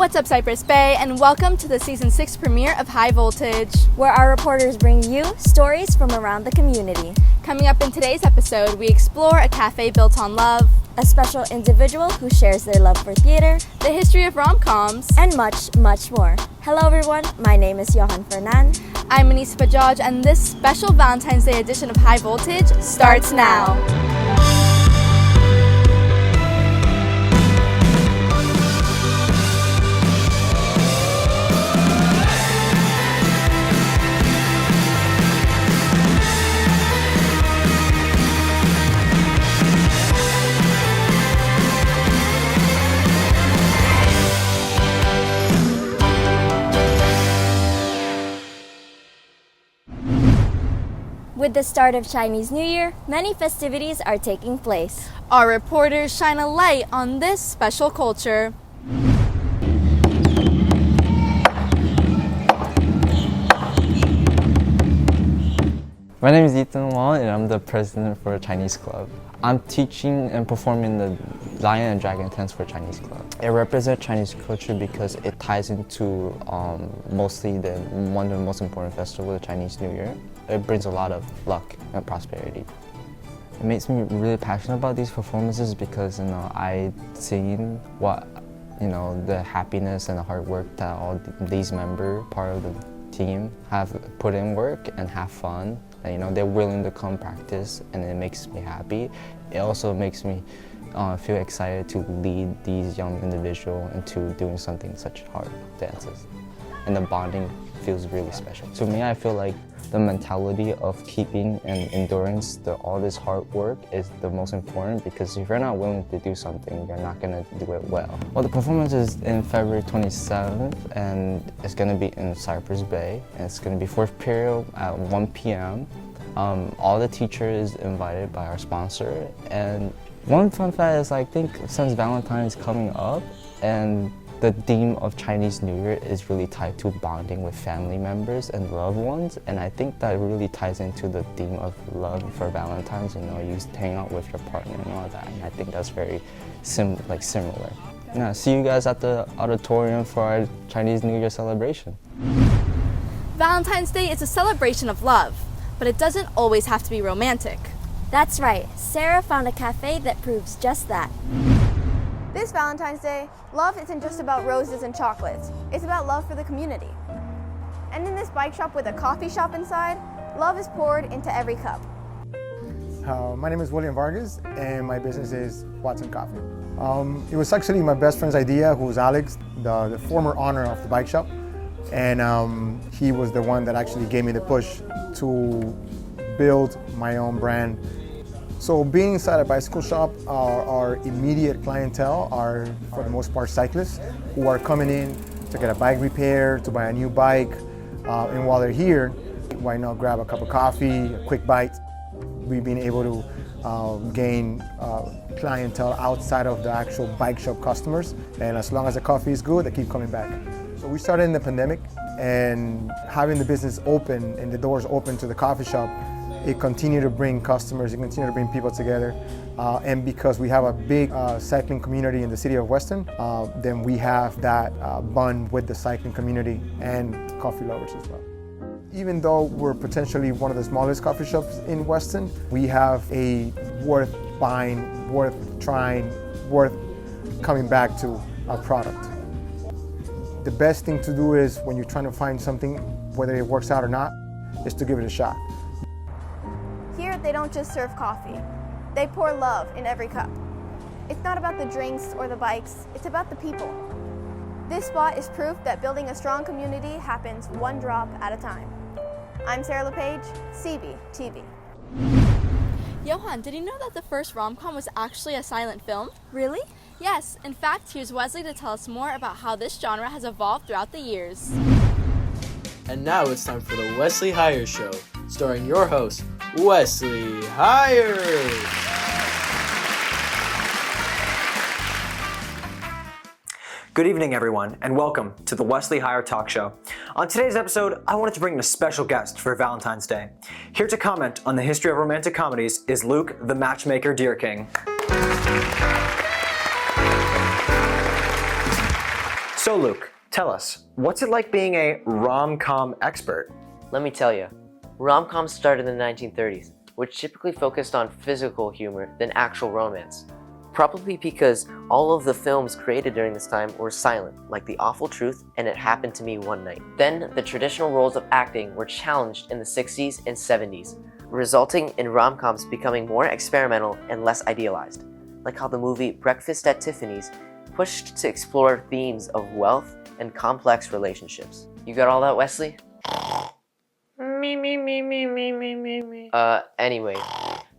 What's up, Cypress Bay, and welcome to the Season 6 premiere of High Voltage, where our reporters bring you stories from around the community. Coming up in today's episode, we explore a cafe built on love, a special individual who shares their love for theater, the history of rom-coms, and much, much more. Hello everyone, my name is Johan Fernan. I'm Anissa Pajaj, and this special Valentine's Day edition of High Voltage starts now. With the start of Chinese New Year, many festivities are taking place. Our reporters shine a light on this special culture. My name is Ethan Wong and I'm the president for a Chinese club. I'm teaching and performing the Lion and Dragon dance for Chinese club. It represents Chinese culture because it ties into mostly one of the most important festivals, the Chinese New Year. It brings a lot of luck and prosperity. It makes me really passionate about these performances because I've seen what the happiness and the hard work that all these members, part of the team, have put in work and have fun. And, they're willing to come practice, and it makes me happy. It also makes me feel excited to lead these young individuals into doing something such hard dances. And the bonding feels really special. To me, I feel like the mentality of keeping and endurance, all this hard work is the most important, because if you're not willing to do something, you're not going to do it well. Well, the performance is in February 27th, and it's going to be in Cypress Bay, and it's going to be fourth period at 1 p.m. All the teachers invited by our sponsor. And one fun fact is, I think since Valentine's is coming up, and the theme of Chinese New Year is really tied to bonding with family members and loved ones, and I think that really ties into the theme of love for Valentine's. You hang out with your partner and all that, and I think that's very similar. Yeah, see you guys at the auditorium for our Chinese New Year celebration. Valentine's Day is a celebration of love, but it doesn't always have to be romantic. That's right, Sarah found a cafe that proves just that. This Valentine's Day, love isn't just about roses and chocolates. It's about love for the community. And in this bike shop with a coffee shop inside, love is poured into every cup. My name is William Vargas, and my business is Watson Coffee. It was actually my best friend's idea, who's Alex, the former owner of the bike shop. And he was the one that actually gave me the push to build my own brand. So being inside a bicycle shop, our immediate clientele are, for the most part, cyclists who are coming in to get a bike repair, to buy a new bike. And while they're here, why not grab a cup of coffee, a quick bite? We've been able to gain clientele outside of the actual bike shop customers. And as long as the coffee is good, they keep coming back. So we started in the pandemic, and having the business open and the doors open to the coffee shop, it continued to bring customers, it continued to bring people together. And because we have a big cycling community in the city of Weston, then we have that bond with the cycling community and coffee lovers as well. Even though we're potentially one of the smallest coffee shops in Weston, we have a worth buying, worth trying, worth coming back to our product. The best thing to do is, when you're trying to find something, whether it works out or not, is to give it a shot. Here, they don't just serve coffee. They pour love in every cup. It's not about the drinks or the bikes, it's about the people. This spot is proof that building a strong community happens one drop at a time. I'm Sarah LePage, CB TV. Johan, did you know that the first rom-com was actually a silent film? Really? Yes, in fact, here's Wesley to tell us more about how this genre has evolved throughout the years. And now it's time for the Wesley Hires Show, starring your host, Wesley Hires. Good evening, everyone, and welcome to the Wesley Hire Talk Show. On today's episode, I wanted to bring in a special guest for Valentine's Day. Here to comment on the history of romantic comedies is Luke, the Matchmaker Deer King. So Luke, tell us, what's it like being a rom-com expert? Let me tell you, rom-coms started in the 1930s, which typically focused on physical humor than actual romance. Probably because all of the films created during this time were silent, like The Awful Truth and It Happened to Me One Night. Then, the traditional roles of acting were challenged in the 60s and 70s, resulting in rom-coms becoming more experimental and less idealized, like how the movie Breakfast at Tiffany's pushed to explore themes of wealth and complex relationships. You got all that, Wesley? Anyway,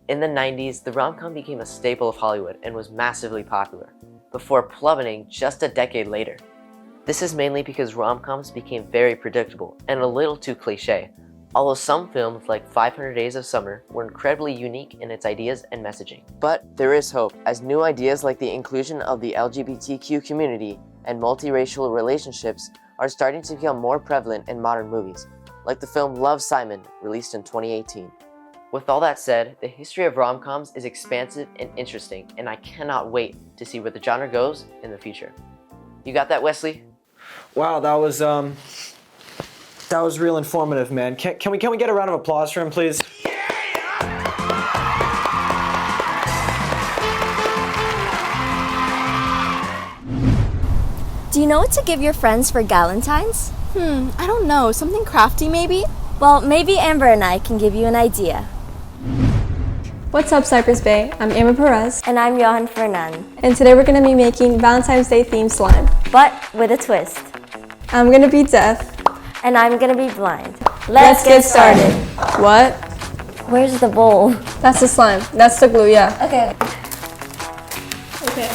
in the 90s, the rom-com became a staple of Hollywood and was massively popular, before plummeting just a decade later. This is mainly because rom-coms became very predictable and a little too cliche, although some films like 500 Days of Summer were incredibly unique in its ideas and messaging. But there is hope, as new ideas like the inclusion of the LGBTQ community and multiracial relationships are starting to become more prevalent in modern movies, like the film Love, Simon, released in 2018. With all that said, the history of rom-coms is expansive and interesting, and I cannot wait to see where the genre goes in the future. You got that, Wesley? Wow, that was real informative, man. Can we get a round of applause for him, please? Do you know what to give your friends for Galentine's? I don't know, something crafty maybe? Well, maybe Amber and I can give you an idea. What's up, Cypress Bay? I'm Amber Perez, And I'm Johan Fernan, and today we're going to be making Valentine's Day themed slime. but with a twist. I'm going to be deaf. And I'm gonna be blind. Let's get started. What? Where's the bowl? That's the slime. That's the glue, yeah. Okay. Okay.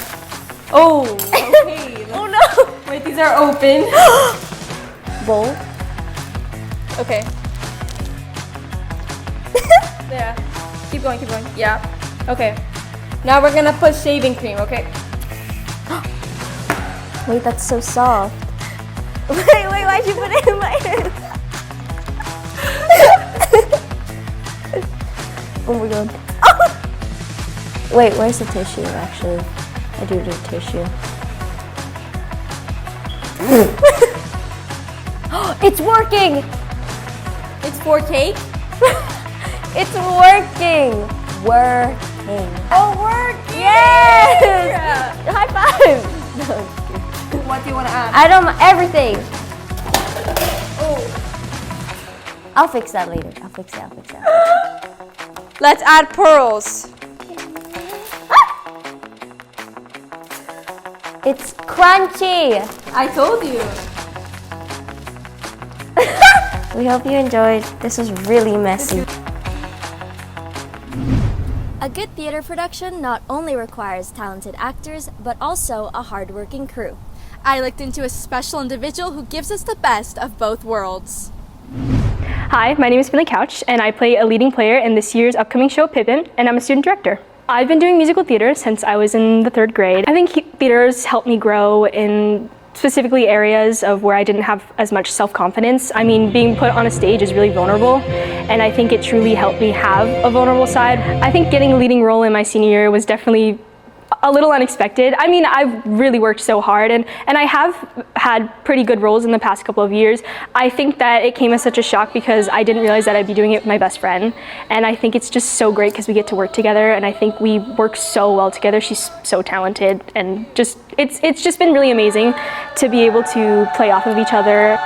Oh, okay. Oh no! Wait, these are open. Bowl? Okay. There. Keep going, keep going. Yeah. Okay. Now we're gonna put shaving cream, okay? Wait, that's so soft. Wait, why'd you put it in my hand? Oh my god. Oh! Wait, where's the tissue, actually? I do need tissue. It's working! It's for cake. It's working! Working. Oh, working! Yes! High five! What do you want to add? I don't everything. Oh. I'll fix that later. I'll fix that. Let's add pearls. It's crunchy. I told you. We hope you enjoyed. This was really messy. A good theater production not only requires talented actors, but also a hardworking crew. I looked into a special individual who gives us the best of both worlds. Hi, my name is Finley Couch, and I play a leading player in this year's upcoming show, Pippin, and I'm a student director. I've been doing musical theater since I was in the 3rd grade. I think theater's helped me grow in specifically areas of where I didn't have as much self-confidence. I mean, being put on a stage is really vulnerable, and I think it truly helped me have a vulnerable side. I think getting a leading role in my senior year was definitely a little unexpected. I mean, I've really worked so hard, and I have had pretty good roles in the past couple of years. I think that it came as such a shock because I didn't realize that I'd be doing it with my best friend, and I think it's just so great because we get to work together, and I think we work so well together. She's so talented, and just it's just been really amazing to be able to play off of each other.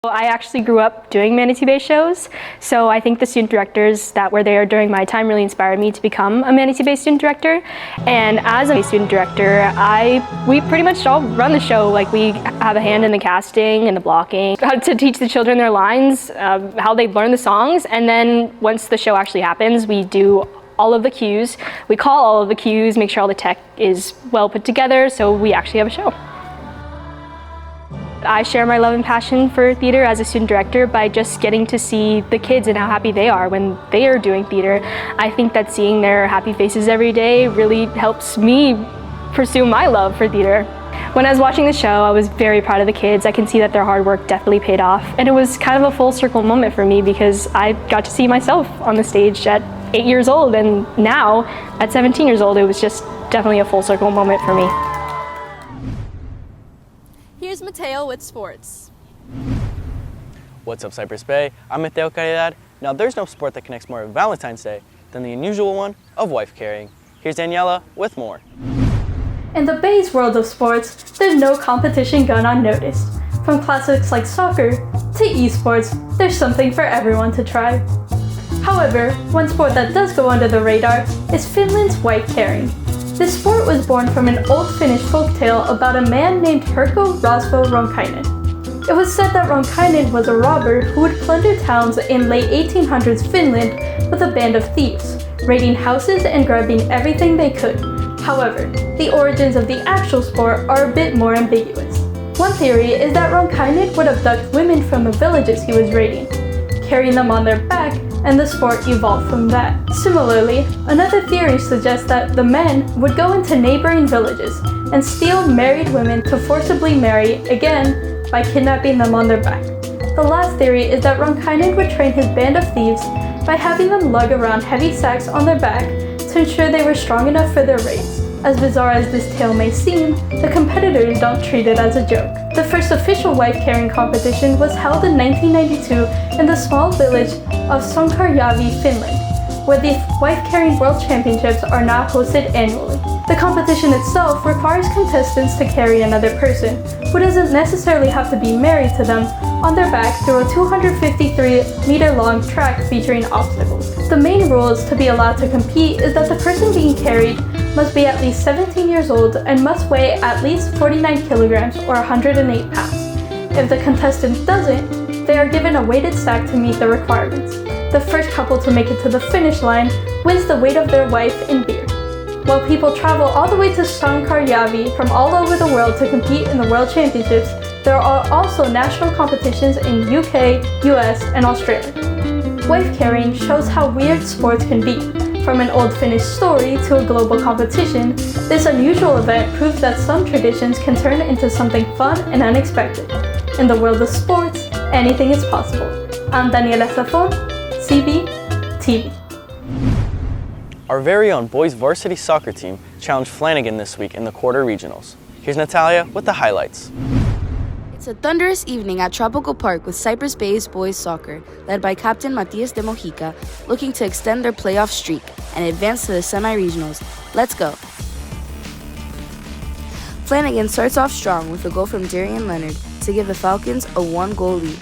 I actually grew up doing Manatee Bay shows, so I think the student directors that were there during my time really inspired me to become a Manatee Bay student director. And as a student director, we pretty much all run the show. Like, we have a hand in the casting and the blocking, how to teach the children their lines, how they learn the songs, and then once the show actually happens, we do all of the cues. We call all of the cues, make sure all the tech is well put together, so we actually have a show. I share my love and passion for theater as a student director by just getting to see the kids and how happy they are when they are doing theater. I think that seeing their happy faces every day really helps me pursue my love for theater. When I was watching the show, I was very proud of the kids. I can see that their hard work definitely paid off. And it was kind of a full circle moment for me because I got to see myself on the stage at 8 years old, and now at 17 years old, it was just definitely a full circle moment for me. Mateo with sports. What's up, Cypress Bay? I'm Mateo Caridad. Now, there's no sport that connects more with Valentine's Day than the unusual one of wife carrying. Here's Daniela with more. In the Bay's world of sports, there's no competition gone unnoticed. From classics like soccer to esports, there's something for everyone to try. However, one sport that does go under the radar is Finland's wife carrying. This sport was born from an old Finnish folktale about a man named Herkko Rosvo Ronkainen. It was said that Ronkainen was a robber who would plunder towns in late 1800s Finland with a band of thieves, raiding houses and grabbing everything they could. However, the origins of the actual sport are a bit more ambiguous. One theory is that Ronkainen would abduct women from the villages he was raiding, carrying them on their back, and the sport evolved from that. Similarly, another theory suggests that the men would go into neighboring villages and steal married women to forcibly marry again by kidnapping them on their back. The last theory is that Ronkainen would train his band of thieves by having them lug around heavy sacks on their back to ensure they were strong enough for their raids. As bizarre as this tale may seem, the competitors don't treat it as a joke. The first official wife carrying competition was held in 1992 in the small village of Sonkarjärvi, Finland, where the wife carrying world championships are now hosted annually. The competition itself requires contestants to carry another person, who doesn't necessarily have to be married to them, on their back through a 253-meter-long track featuring obstacles. The main rules to be allowed to compete is that the person being carried must be at least 17 years old and must weigh at least 49 kilograms or 108 pounds. If the contestant doesn't, they are given a weighted sack to meet the requirements. The first couple to make it to the finish line wins the weight of their wife in beer. While people travel all the way to Sonkarjärvi from all over the world to compete in the World Championships, there are also national competitions in UK, US, and Australia. Wife carrying shows how weird sports can be. From an old Finnish story to a global competition, this unusual event proves that some traditions can turn into something fun and unexpected. In the world of sports, anything is possible. I'm Daniela Safon, CB TV. Our very own boys varsity soccer team challenged Flanagan this week in the quarter regionals. Here's Natalia with the highlights. It's a thunderous evening at Tropical Park with Cypress Bay's boys soccer, led by Captain Matias de Mojica, looking to extend their playoff streak and advance to the semi-regionals. Let's go! Flanagan starts off strong with a goal from Darian Leonard to give the Falcons a 1-goal lead.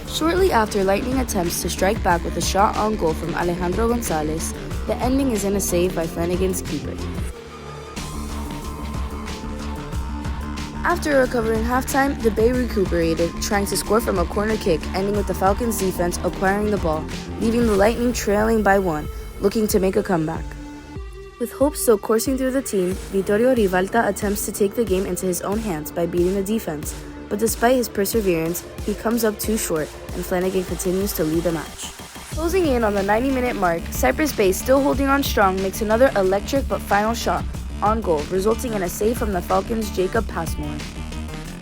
Shortly after Lightning attempts to strike back with a shot on goal from Alejandro Gonzalez, the ending is in a save by Flanagan's keeper. After recovering halftime, the Bay recuperated, trying to score from a corner kick, ending with the Falcons' defense acquiring the ball, leaving the Lightning trailing by 1, looking to make a comeback. With hope still coursing through the team, Vittorio Rivalta attempts to take the game into his own hands by beating the defense, but despite his perseverance, he comes up too short, and Flanagan continues to lead the match. Closing in on the 90-minute mark, Cypress Bay, still holding on strong, makes another electric but final shot on goal, resulting in a save from the Falcons' Jacob Passmore.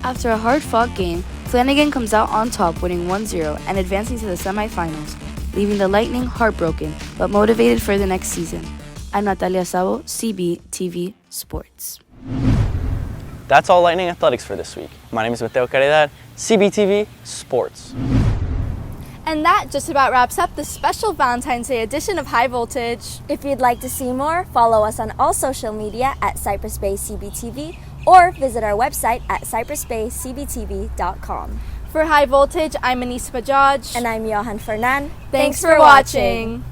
After a hard-fought game, Flanagan comes out on top, winning 1-0 and advancing to the semifinals, leaving the Lightning heartbroken but motivated for the next season. I'm Natalia Sabo, CB TV Sports. That's all Lightning Athletics for this week. My name is Mateo Caridad, CBTV Sports. And that just about wraps up the special Valentine's Day edition of High Voltage. If you'd like to see more, follow us on all social media at Cypress Bay CBTV or visit our website at cypressbaycbtv.com. For High Voltage, I'm Anissa Bajaj. And I'm Johan Fernan. Thanks for watching.